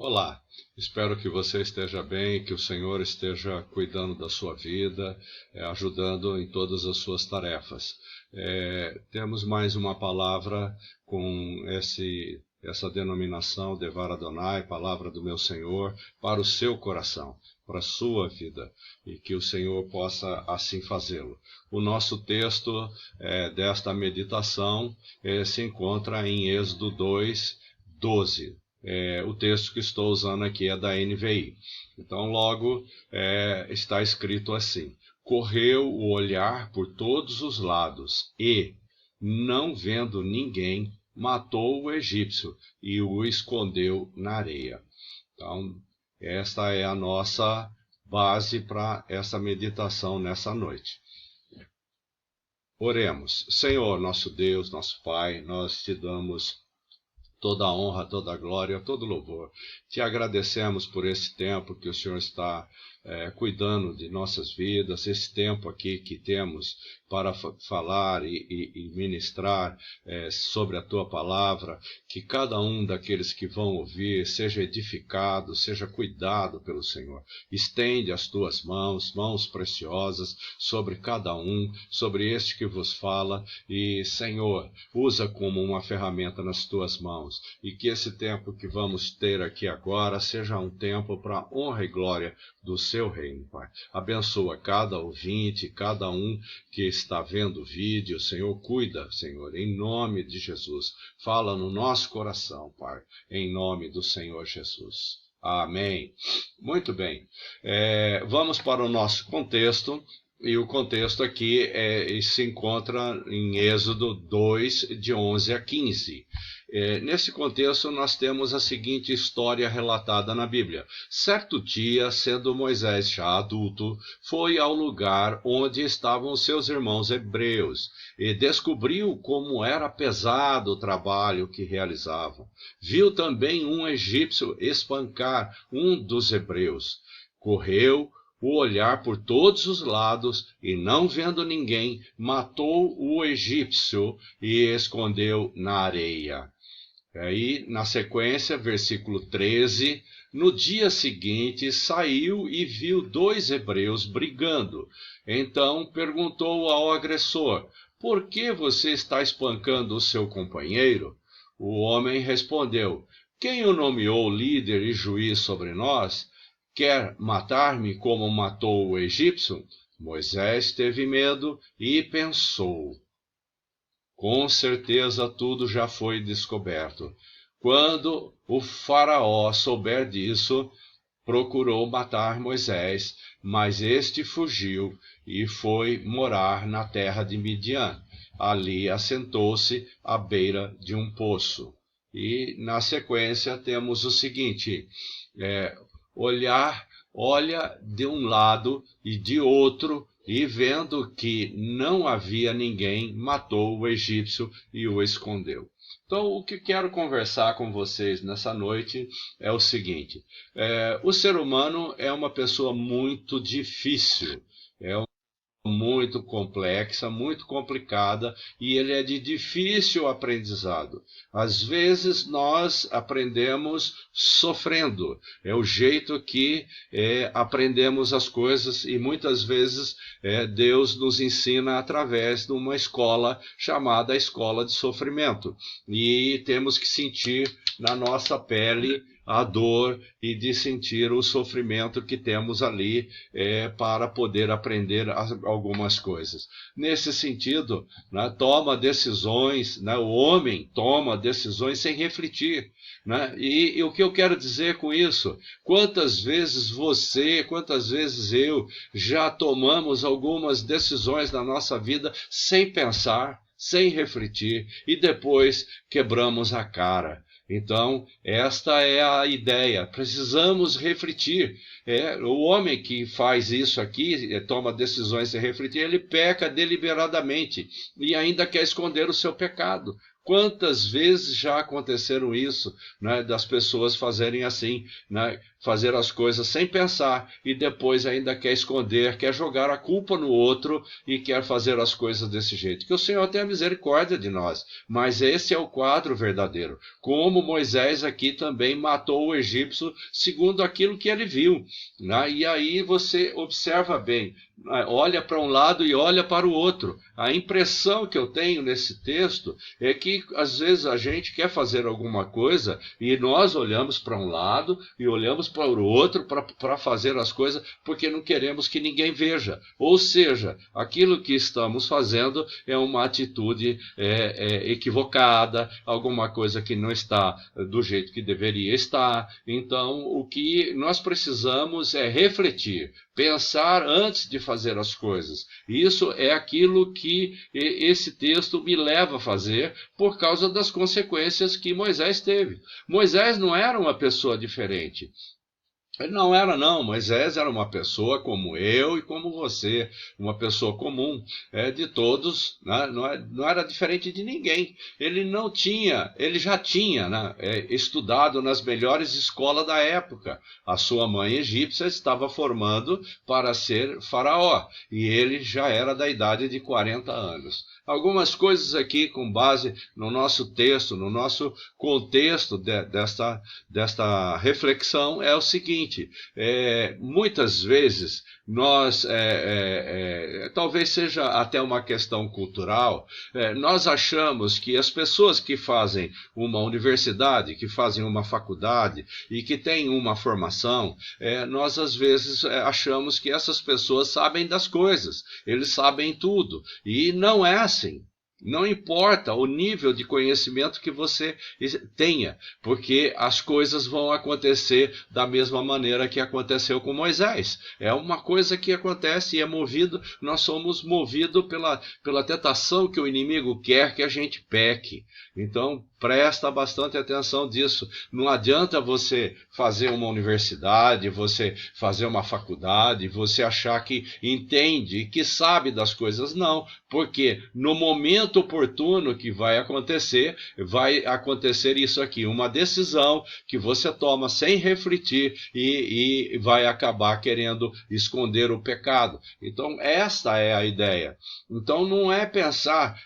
Olá, espero que você esteja bem, que o Senhor esteja cuidando da sua vida, ajudando em todas as suas tarefas. Temos mais uma palavra com essa denominação, Devar Adonai, palavra do meu Senhor, para o seu coração, para a sua vida, e que o Senhor possa assim fazê-lo. O nosso texto desta meditação se encontra em Êxodo 2, 12. O texto que estou usando aqui é da NVI. Então, logo está escrito assim: correu o olhar por todos os lados e, não vendo ninguém, matou o egípcio e o escondeu na areia. Então, esta é a nossa base para essa meditação nessa noite. Oremos. Senhor, nosso Deus, nosso Pai, nós te damos toda a honra, toda a glória, todo o louvor. Te agradecemos por esse tempo que o Senhor está cuidando de nossas vidas, esse tempo aqui que temos para falar e ministrar sobre a Tua palavra, que cada um daqueles que vão ouvir seja edificado, seja cuidado pelo Senhor. Estende as Tuas mãos, mãos preciosas, sobre cada um, sobre este que vos fala, e, Senhor, usa como uma ferramenta nas Tuas mãos, e que esse tempo que vamos ter aqui agora seja um tempo para honra e glória do Seu reino, Pai. Abençoa cada ouvinte, cada um que está vendo o vídeo, Senhor, cuida, Senhor, em nome de Jesus. Fala no nosso coração, Pai, em nome do Senhor Jesus. Amém. Muito bem. Vamos para o nosso contexto. E o contexto aqui se encontra em Êxodo 2, de 11 a 15. Nesse contexto, nós temos a seguinte história relatada na Bíblia. Certo dia, sendo Moisés já adulto, foi ao lugar onde estavam seus irmãos hebreus e descobriu como era pesado o trabalho que realizavam. Viu também um egípcio espancar um dos hebreus. Correu o olhar por todos os lados, e não vendo ninguém, matou o egípcio e escondeu na areia. Aí, na sequência, versículo 13, no dia seguinte saiu e viu dois hebreus brigando. Então perguntou ao agressor: por que você está espancando o seu companheiro? O homem respondeu: quem o nomeou líder e juiz sobre nós? Quer matar-me como matou o egípcio? Moisés teve medo e pensou: com certeza tudo já foi descoberto. Quando o faraó souber disso, procurou matar Moisés, mas este fugiu e foi morar na terra de Midian. Ali assentou-se à beira de um poço. E na sequência temos o seguinte: olha de um lado e de outro, e vendo que não havia ninguém, matou o egípcio e o escondeu. Então, o que quero conversar com vocês nessa noite é o seguinte: o ser humano é uma pessoa muito difícil, muito complexa, muito complicada, e ele é de difícil aprendizado. Às vezes nós aprendemos sofrendo, é o jeito que aprendemos as coisas, e muitas vezes Deus nos ensina através de uma escola chamada escola de sofrimento, e temos que sentir na nossa pele a dor e de sentir o sofrimento que temos ali para poder aprender algumas coisas. Nesse sentido, né, toma decisões, né, o homem toma decisões sem refletir. Né? E o que eu quero dizer com isso? Quantas vezes você, quantas vezes eu já tomamos algumas decisões na nossa vida sem pensar, sem refletir, e depois quebramos a cara. Então, esta é a ideia. Precisamos refletir. O homem que faz isso aqui, toma decisões sem refletir, ele peca deliberadamente e ainda quer esconder o seu pecado. Quantas vezes já aconteceram isso, né, das pessoas fazerem assim, né, fazer as coisas sem pensar e depois ainda quer esconder, quer jogar a culpa no outro e quer fazer as coisas desse jeito. Que o Senhor tenha misericórdia de nós, mas esse é o quadro verdadeiro. Como Moisés aqui também matou o egípcio segundo aquilo que ele viu, né? E aí você observa bem, olha para um lado e olha para o outro. A impressão que eu tenho nesse texto é que às vezes a gente quer fazer alguma coisa e nós olhamos para um lado e olhamos para o outro para fazer as coisas porque não queremos que ninguém veja. Ou seja, aquilo que estamos fazendo é uma atitude equivocada, alguma coisa que não está do jeito que deveria estar. Então, o que nós precisamos é refletir, pensar antes de fazer as coisas. Isso é aquilo que esse texto me leva a fazer por causa das consequências que Moisés teve. Moisés não era uma pessoa diferente. Ele não era, não. Moisés era uma pessoa como eu e como você, uma pessoa comum, de todos, né? Não era diferente de ninguém. Ele já tinha, né, estudado nas melhores escolas da época. A sua mãe egípcia estava formando para ser faraó e ele já era da idade de 40 anos. Algumas coisas aqui com base no nosso texto, no nosso contexto desta reflexão é o seguinte: muitas vezes nós, talvez seja até uma questão cultural, nós achamos que as pessoas que fazem uma universidade, que fazem uma faculdade e que têm uma formação, nós às vezes achamos que essas pessoas sabem das coisas, eles sabem tudo, e não é assim. Não importa o nível de conhecimento que você tenha, porque as coisas vão acontecer da mesma maneira que aconteceu com Moisés. É uma coisa que acontece e nós somos movidos pela tentação que o inimigo quer que a gente peque. Então, presta bastante atenção disso. Não adianta você fazer uma universidade, você fazer uma faculdade, você achar que entende e que sabe das coisas. Não, porque no momento oportuno que vai acontecer isso aqui, uma decisão que você toma sem refletir e vai acabar querendo esconder o pecado. Então, esta é a ideia. Então, não é pensar,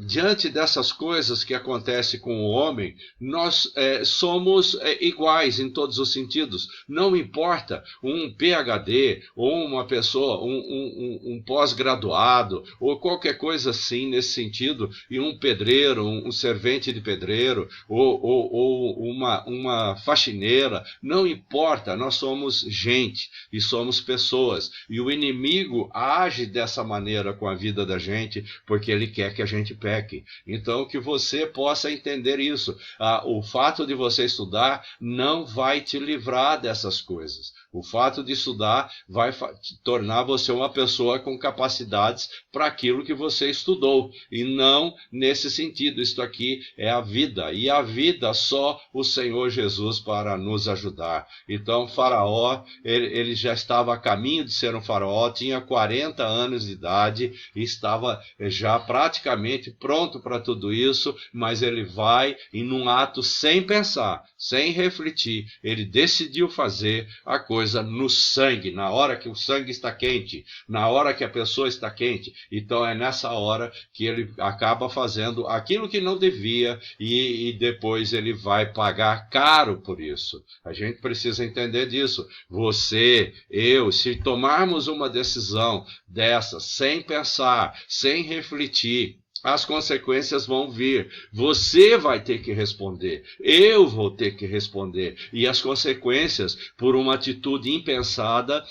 diante dessas coisas que acontecem com o homem, nós somos iguais em todos os sentidos. Não importa um PhD ou uma pessoa, um pós-graduado ou qualquer coisa assim nesse sentido, e um pedreiro, um servente de pedreiro ou uma faxineira, não importa, nós somos gente e somos pessoas, e o inimigo age dessa maneira com a vida da gente porque ele quer que a gente peque. Então, que você possa entender isso. O fato de você estudar não vai te livrar dessas coisas. O fato de estudar vai tornar você uma pessoa com capacidades para aquilo que você estudou, e não nesse sentido. Isto aqui é a vida, e a vida só o Senhor Jesus para nos ajudar. Então, Faraó, ele já estava a caminho de ser um faraó, tinha 40 anos de idade e estava já praticamente pronto para tudo isso, mas ele vai e num ato sem pensar, sem refletir, ele decidiu fazer a coisa no sangue, na hora que o sangue está quente, na hora que a pessoa está quente. Então é nessa hora que ele acaba fazendo aquilo que não devia e depois ele vai pagar caro por isso. A gente precisa entender disso. Você, eu, se tomarmos uma decisão dessa sem pensar, sem refletir, as consequências vão vir. Você vai ter que responder. Eu vou ter que responder. E as consequências, por uma atitude impensada,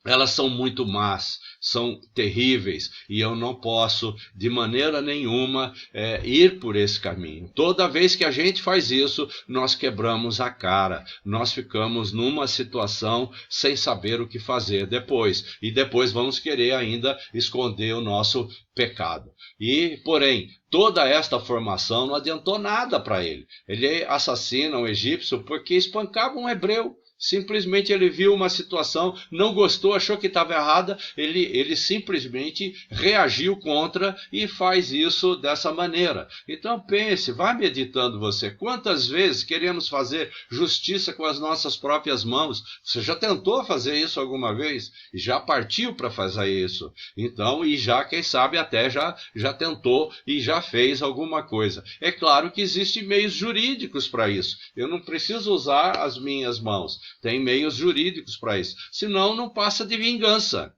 elas são muito más, são terríveis, e eu não posso de maneira nenhuma ir por esse caminho. Toda vez que a gente faz isso, nós quebramos a cara, nós ficamos numa situação sem saber o que fazer depois, e depois vamos querer ainda esconder o nosso pecado. Porém, toda esta formação não adiantou nada para ele. Ele assassina um egípcio porque espancava um hebreu. Simplesmente ele viu uma situação, não gostou, achou que estava errada, ele simplesmente reagiu contra e faz isso dessa maneira. Então pense, vá meditando você. Quantas vezes queremos fazer justiça com as nossas próprias mãos? Você já tentou fazer isso alguma vez? Já partiu para fazer isso? Então, e já, quem sabe, até já tentou e já fez alguma coisa. É claro que existem meios jurídicos para isso. Eu não preciso usar as minhas mãos. Tem meios jurídicos para isso. Senão, não passa de vingança.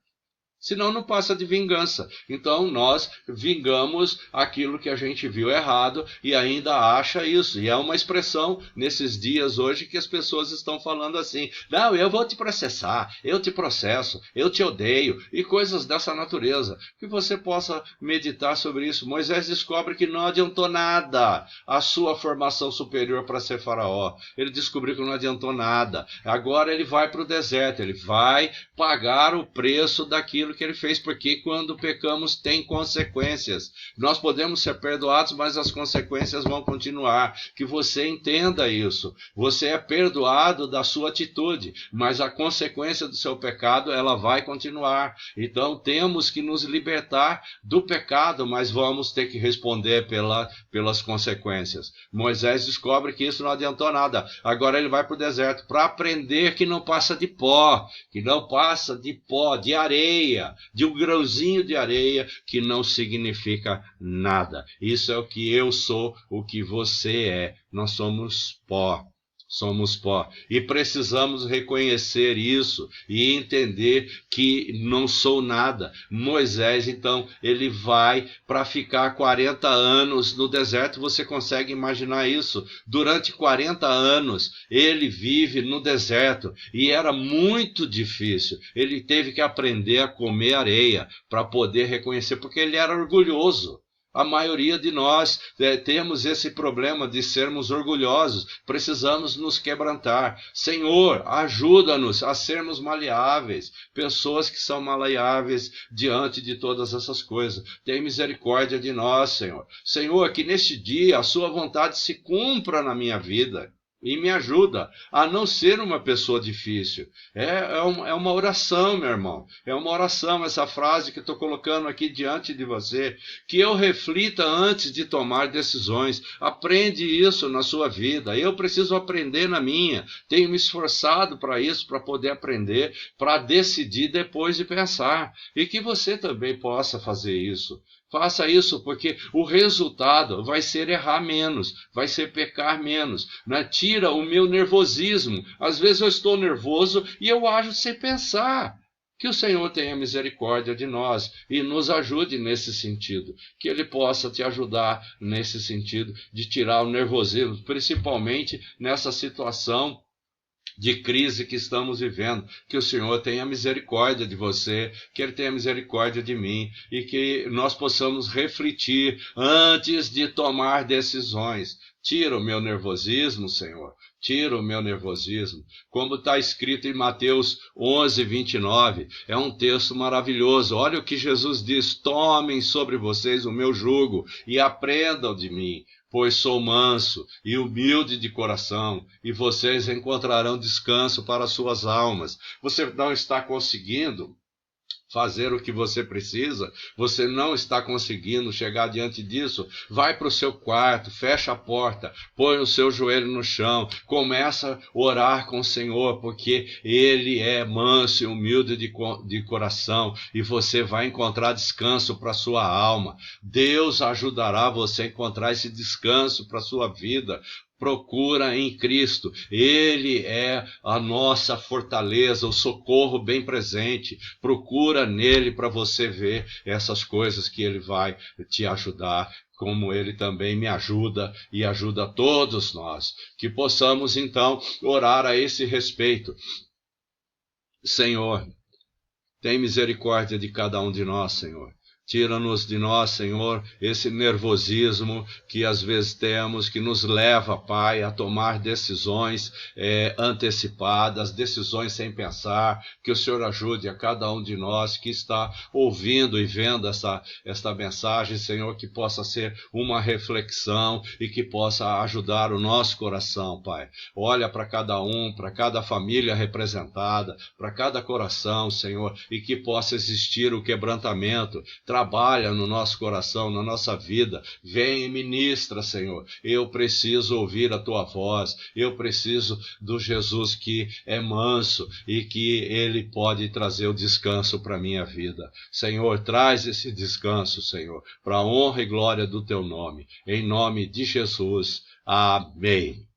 Então, nós vingamos aquilo que a gente viu errado e ainda acha isso. E é uma expressão nesses dias hoje que as pessoas estão falando assim: não, eu vou te processar, eu te processo, eu te odeio, e coisas dessa natureza. Que você possa meditar sobre isso. Moisés descobre que não adiantou nada a sua formação superior para ser faraó. Ele descobriu que não adiantou nada. Agora ele vai para o deserto, ele vai pagar o preço daquilo que ele fez, porque quando pecamos tem consequências. Nós podemos ser perdoados, mas as consequências vão continuar. Que você entenda isso. Você é perdoado da sua atitude, mas a consequência do seu pecado, ela vai continuar. Então temos que nos libertar do pecado, mas vamos ter que responder pelas consequências. Moisés descobre que isso não adiantou nada. Agora ele vai para o deserto para aprender que não passa de pó, de areia, de um grãozinho de areia que não significa nada. Isso é o que eu sou, o que você é. Nós somos pó. Somos pó. E precisamos reconhecer isso e entender que não sou nada. Moisés, então, ele vai para ficar 40 anos no deserto. Você consegue imaginar isso? Durante 40 anos, ele vive no deserto e era muito difícil. Ele teve que aprender a comer areia para poder reconhecer, porque ele era orgulhoso. A maioria de nós temos esse problema de sermos orgulhosos. Precisamos nos quebrantar. Senhor, ajuda-nos a sermos maleáveis. Pessoas que são maleáveis diante de todas essas coisas. Tem misericórdia de nós, Senhor. Senhor, que neste dia a sua vontade se cumpra na minha vida. E me ajuda a não ser uma pessoa difícil. É uma oração, meu irmão. É uma oração, essa frase que estou colocando aqui diante de você. Que eu reflita antes de tomar decisões. Aprende isso na sua vida. Eu preciso aprender na minha. Tenho me esforçado para isso, para poder aprender, para decidir depois de pensar. E que você também possa fazer isso. Faça isso, porque o resultado vai ser errar menos, vai ser pecar menos. Né? Tira o meu nervosismo. Às vezes eu estou nervoso e eu ajo sem pensar. Que o Senhor tenha misericórdia de nós e nos ajude nesse sentido. Que Ele possa te ajudar nesse sentido de tirar o nervosismo, principalmente nessa situação de crise que estamos vivendo. Que o Senhor tenha misericórdia de você, que Ele tenha misericórdia de mim e que nós possamos refletir antes de tomar decisões. Tira o meu nervosismo, Senhor. Tira o meu nervosismo. Como está escrito em Mateus 11, 29, é um texto maravilhoso. Olha o que Jesus diz: tomem sobre vocês o meu jugo e aprendam de mim, pois sou manso e humilde de coração, e vocês encontrarão descanso para suas almas. Você não está conseguindo fazer o que você precisa, você não está conseguindo chegar diante disso, vai para o seu quarto, fecha a porta, põe o seu joelho no chão, começa a orar com o Senhor, porque Ele é manso e humilde de coração, e você vai encontrar descanso para a sua alma. Deus ajudará você a encontrar esse descanso para a sua vida. Procura em Cristo. Ele é a nossa fortaleza, o socorro bem presente. Procura nele para você ver essas coisas que ele vai te ajudar, como ele também me ajuda e ajuda todos nós. Que possamos então orar a esse respeito. Senhor, tem misericórdia de cada um de nós, Senhor. Tira-nos de nós, Senhor, esse nervosismo que às vezes temos, que nos leva, Pai, a tomar decisões antecipadas, decisões sem pensar. Que o Senhor ajude a cada um de nós que está ouvindo e vendo esta mensagem, Senhor, que possa ser uma reflexão e que possa ajudar o nosso coração, Pai. Olha para cada um, para cada família representada, para cada coração, Senhor, e que possa existir o quebrantamento. Trabalha no nosso coração, na nossa vida. Vem e ministra, Senhor. Eu preciso ouvir a tua voz. Eu preciso do Jesus que é manso e que ele pode trazer o descanso para a minha vida. Senhor, traz esse descanso, Senhor, para a honra e glória do teu nome. Em nome de Jesus. Amém.